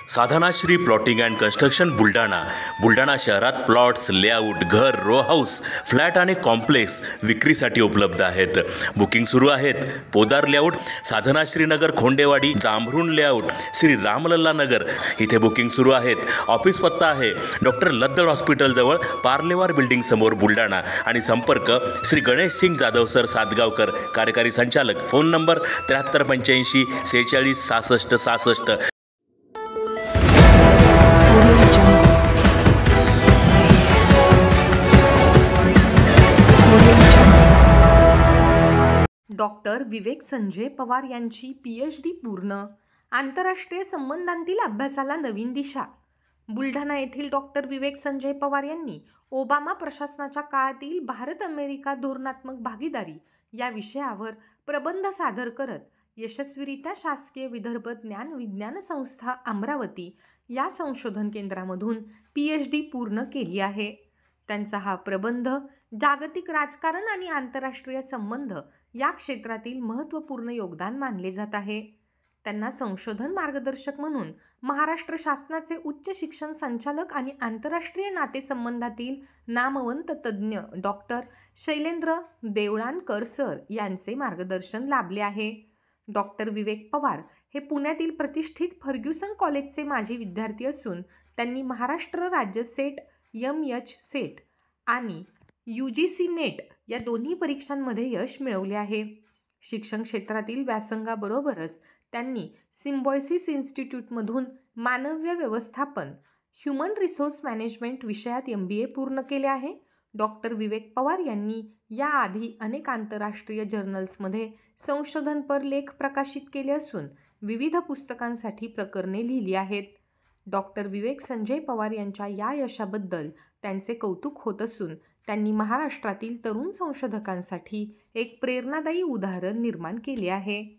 Sadhanashri plotting and construction Buldhana शहरात plots, layout, घर, row house, flat आणि कॉम्प्लेक्स विक्रीसाठी उपलब्ध आहेत. बुकिंग सुरू आहेत. पोदार लेआउट, साधनाश्री नगर, खोंडेवाडी, जांभरुण लेआउट, श्री रामलल्ला नगर इथे बुकिंग सुरू आहेत. ऑफिस पत्ता आहे डॉक्टर लद्दड हॉस्पिटल जवळ, पार्लेवार बिल्डिंग समोर, बुलढाणा. आणि संपर्क श्री गणेश सिंग जाधव सर सातगावकर, कार्यकारी संचालक. Phone number 7385 46 66 66. डॉक्टर विवेक संजय पवार यांची PhD पूर्ण. आंतरराष्ट्रीय संबंधांतील अभ्यासाला नवीन दिशा. बुलढाणा येथील डॉक्टर विवेक संजय पवार यांनी ओबामा प्रशासनाच्या काळातील भारत-अमेरिका धोरणात्मक भागीदारी या विषयावर प्रबंध सादर करत यशस्वीरित्या शासकीय विदर्भ ज्ञान विज्ञान संस्था अमरावती या संशोधन केंद्रामधून PhD पूर्ण केली आहे. त्यांचा हा प्रबंध जागतिक राजकारण आणि आंतरराष्ट्रीय संबंध या क्षेत्रातील महत्त्वपूर्ण योगदान मानले जात आहे. त्यांना संशोधन मार्गदर्शक म्हणून महाराष्ट्र शासनाचे उच्च शिक्षण संचालक आणि आंतरराष्ट्रीय नातेसंबंधातील नामवंत तज्ज्ञ डॉक्टर शैलेंद्र देवळानकर सर यांचे मार्गदर्शन लाभले आहे. डॉक्टर विवेक पवार हे पुण्यातील प्रतिष्ठित फर्ग्युसन कॉलेजचे माजी विद्यार्थी असून त्यांनी महाराष्ट्र राज्य सेट, MH सेट आणि UGC नेट या दोन्ही परीक्षांमध्ये यश मिळवले आहे. शिक्षण क्षेत्रातील व्यासंगाबरोबरच त्यांनी सिम्बायोसिस इन्स्टिट्यूटमधून मानव्य व्यवस्थापन, ह्युमन रिसोर्स मॅनेजमेंट विषयात MBA पूर्ण केले आहे. डॉक्टर विवेक पवार यांनी याआधी अनेक आंतरराष्ट्रीय जर्नल्समध्ये संशोधनपर लेख प्रकाशित केले असून विविध पुस्तकांसाठी प्रकरणे लिहिली आहेत. डॉक्टर विवेक संजय पवार यांच्या या यशाबद्दल त्यांचे कौतुक होत असून त्यांनी महाराष्ट्रातील तरुण संशोधकांसाठी एक प्रेरणादायी उदाहरण निर्माण केले आहे.